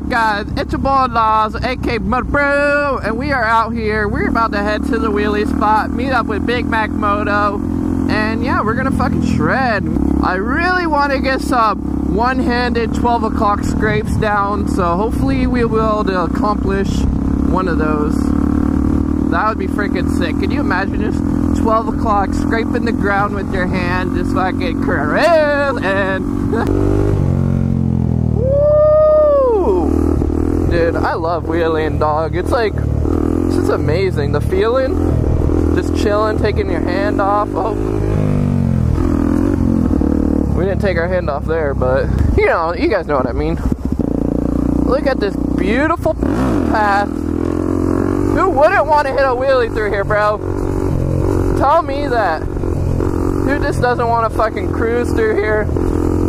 up, guys? It's your boy Lars, aka Bro, and we are out here. We're about to head to the wheelie spot, meet up with Big Mac Moto, and yeah, we're gonna fucking shred. I really want to get some one-handed 12 o'clock scrapes down, so hopefully we'll be able to accomplish one of those. That would be freaking sick. Can you imagine just 12 o'clock scraping the ground with your hand, just fucking cruise and dude, I love wheeling, dog. It's like, it's just amazing. The feeling, just chilling, taking your hand off. Oh, we didn't take our hand off there, but you know, you guys know what I mean. Look at this beautiful path. Who wouldn't want to hit a wheelie through here, bro? Tell me that. Who just doesn't want to fucking cruise through here,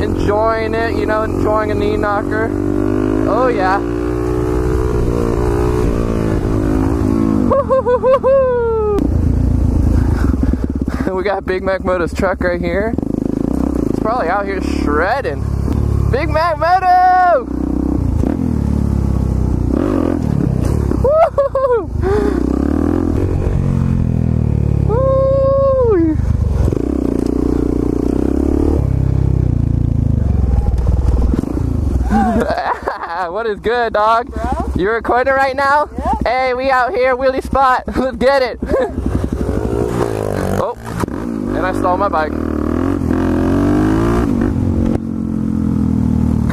enjoying it, you know, enjoying a knee knocker? Oh yeah. We got Big Mac Moto's truck right here. It's probably out here shredding. Big Mac Moto! Woo! Woo! What is good, dog? Bro? You recording right now? Yeah. Hey, we out here, wheelie spot. Let's get it. Oh, and I stole my bike.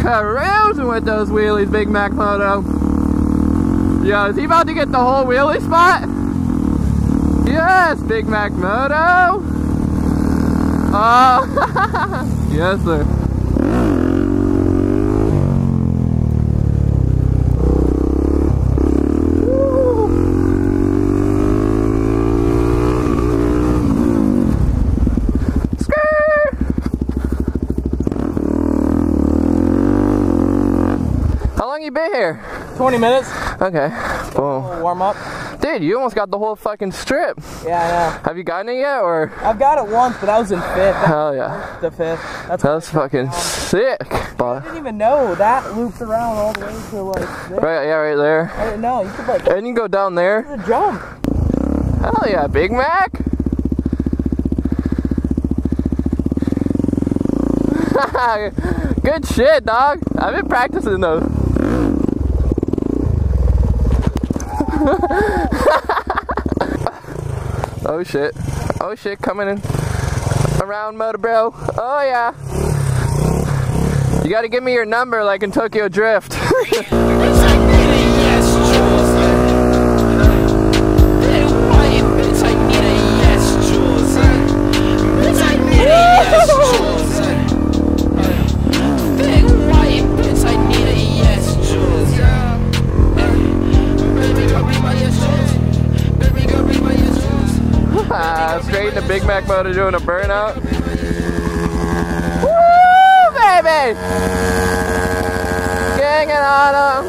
Cruising with those wheelies, Big Mac Moto. Yo, is he about to get the whole wheelie spot? Yes, Big Mac Moto. Oh, yes, sir. You been here? 20 minutes. Okay. Well, warm up. Dude, you almost got the whole fucking strip. Yeah, I know. Have you gotten it yet, or? I've got it once, but that was in 5th. Hell yeah. The 5th. That's fucking sick. I didn't even know that loops around all the way to like there. Right, yeah, right there. I didn't know. You could like. And you can go down there. There's a jump. Hell yeah, Big Mac. Good shit, dog. I've been practicing those. Oh shit. Oh shit, coming in around Moto Bro. Oh yeah. You gotta give me your number like in Tokyo Drift. Straight into Big Mac Moto doing a burnout. Woo, baby! Ganging on him.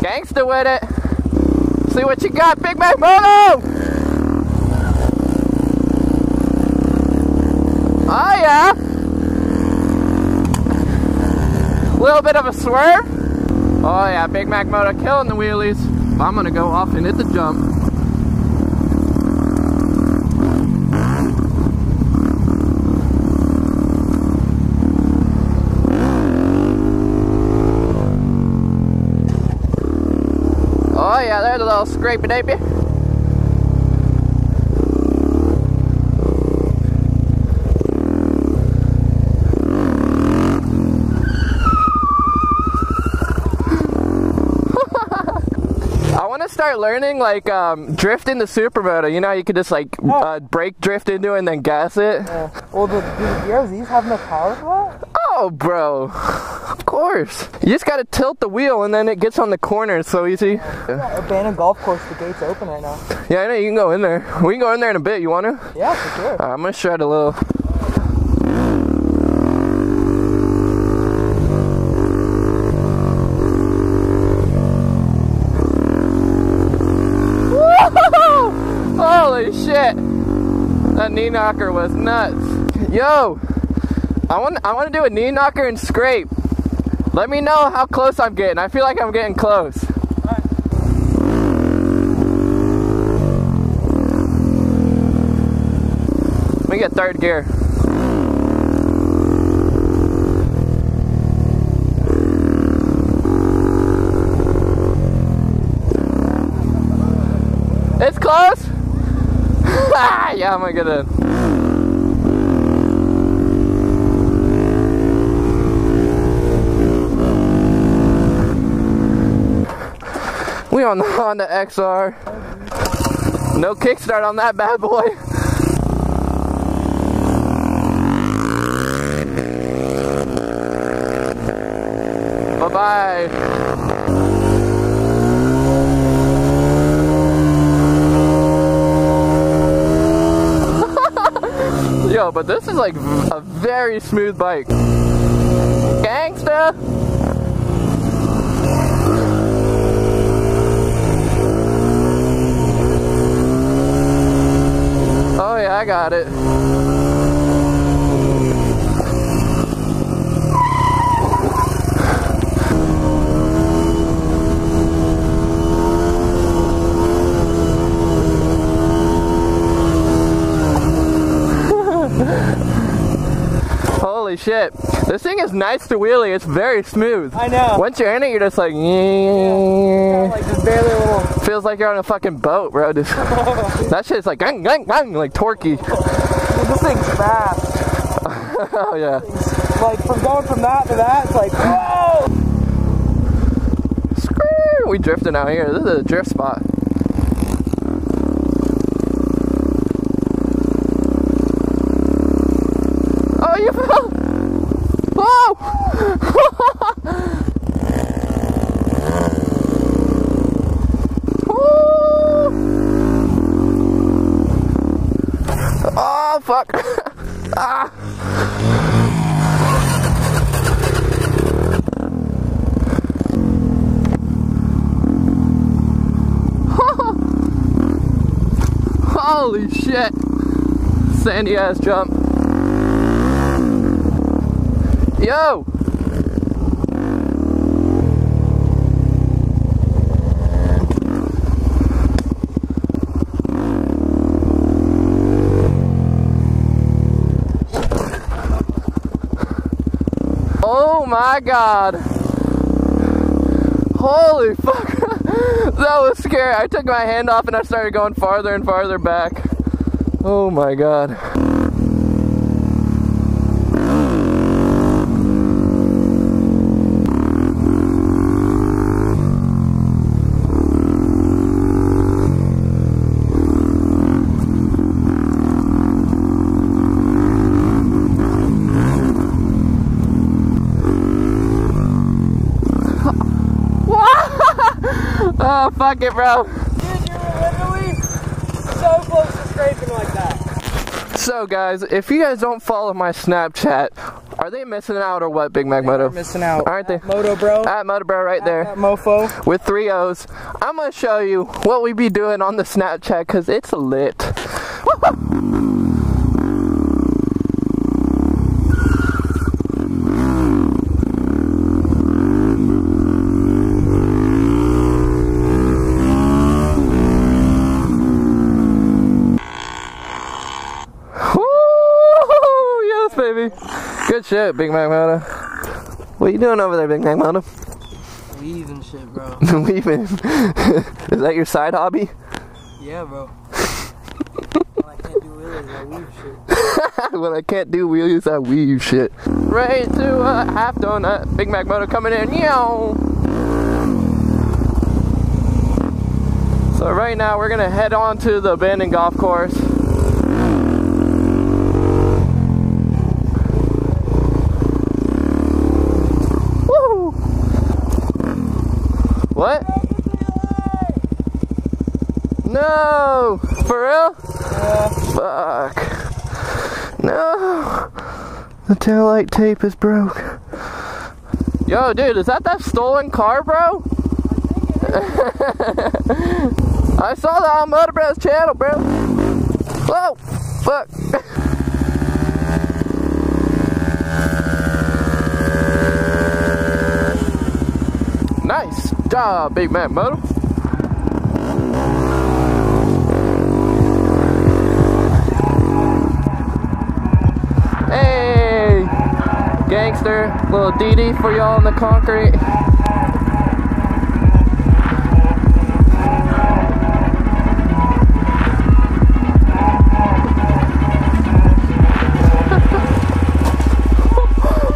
Gangster with it. See what you got, Big Mac Moto! Oh yeah! Little bit of a swerve. Oh yeah, Big Mac Moto killing the wheelies. I'm gonna go off and hit the jump. Oh yeah, there's a little scrapey baby. start learning like drifting the Supermoto, you know, you could just like brake drift into it and then gas it. Yeah. Well, do the gears, these have enough power for that? Oh, bro. Of course. You just gotta tilt the wheel and then it gets on the corner. It's so easy. Yeah, abandoned golf course, the gate's open right now. Yeah, I know, you can go in there. We can go in there in a bit. You want to? Yeah, for sure. I'm gonna shred a little. Holy shit! That knee knocker was nuts. Yo, I want to do a knee knocker and scrape. Let me know how close I'm getting. I feel like I'm getting close. Alright. Let me get third gear. It's close? Yeah, I'm gonna get in. We on the Honda XR. No kickstart on that bad boy. Bye-bye. Yo, but this is like a very smooth bike. Gangsta! Oh yeah, I got it. Holy shit. This thing is nice to wheelie. It's very smooth. I know. Once you're in it, you're just like, yeah, like just barely a little. Feels like you're on a fucking boat, bro. Just, that shit's like, gang, gang, gang, like torquey. Dude, this thing's fast. Oh, yeah. Like, from going from that to that, it's like, whoa! Screw! We drifting out here. This is a drift spot. Oh, you fell! Whoa! Oh, fuck! Ah! Holy shit! Sandy ass jump. Yo! Oh my god! Holy fuck! That was scary. I took my hand off and I started going farther and farther back. Oh my god. Oh, fuck it, bro. Dude, you're literally so close to scraping like that. So, guys, if you guys don't follow my Snapchat, are they missing out or what, Big Mac Moto? They're missing out. Aren't they? Moto Bro. At Moto Bro right there. That mofo. With 3 O's. I'm going to show you what we be doing on the Snapchat because it's lit. Baby. Good shit, Big Mac Moto. What are you doing over there, Big Mac Moto? Weaving shit, bro. Weaving? Is that your side hobby? Yeah, bro. When I can't do wheelies, I weave shit. When I can't do wheelies, I weave shit. Right to a half donut. Big Mac Moto coming in. Yo! So right now we're gonna head on to the abandoned golf course. Woo! What? No! For real? Yeah. Fuck. No! The taillight tape is broke. Yo, dude, is that stolen car, bro? I saw that on Motor Bros channel, bro. Whoa! Fuck. Nice job, Big Mac Moto. Hey! Gangster, little DD for y'all in the concrete.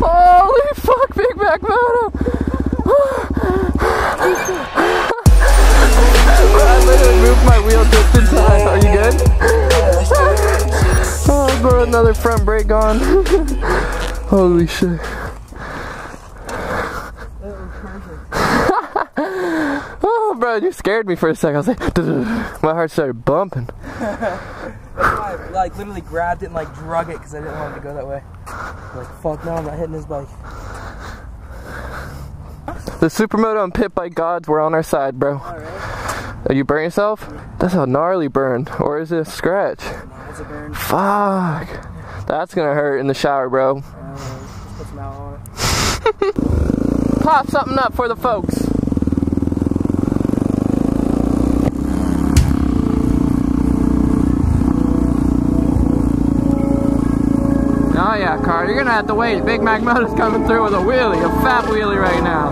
Holy fuck, Big Mac Moto! I literally moved my wheel just in time. Are you good? Oh, bro, another front brake on. Holy shit. Oh, bro, you scared me for a second. I was like, my heart started bumping. That's why I like literally grabbed it and like drug it because I didn't want it to go that way. Like, fuck no, I'm not hitting his bike. The Supermoto and Pit Bike gods were on our side, bro. Alright. Oh, you burn yourself? That's a gnarly burn. Or is it a scratch? No, it's a burn. Fuck. That's gonna hurt in the shower, bro. Just put some out on it. Pop something up for the folks. Oh yeah, Carter, you're gonna have to wait. Big Mac Moto's coming through with a wheelie, a fat wheelie right now.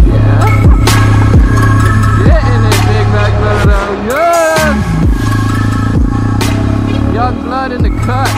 Yeah. Getting it, Big Mac Moto. Yes! Young blood in the cut.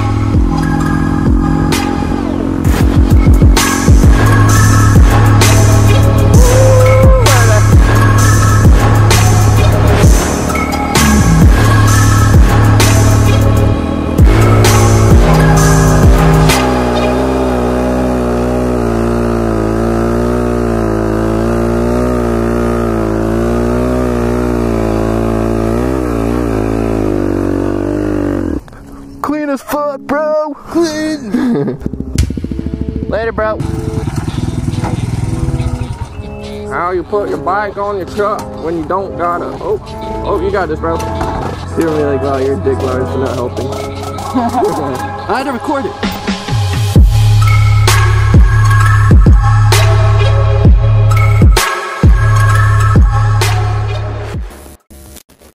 Clean as fuck, bro. Clean. Later, bro. How you put your bike on your truck when you don't gotta? Oh, you got this, bro. You don't really go out your dick large for not helping. I had to record it.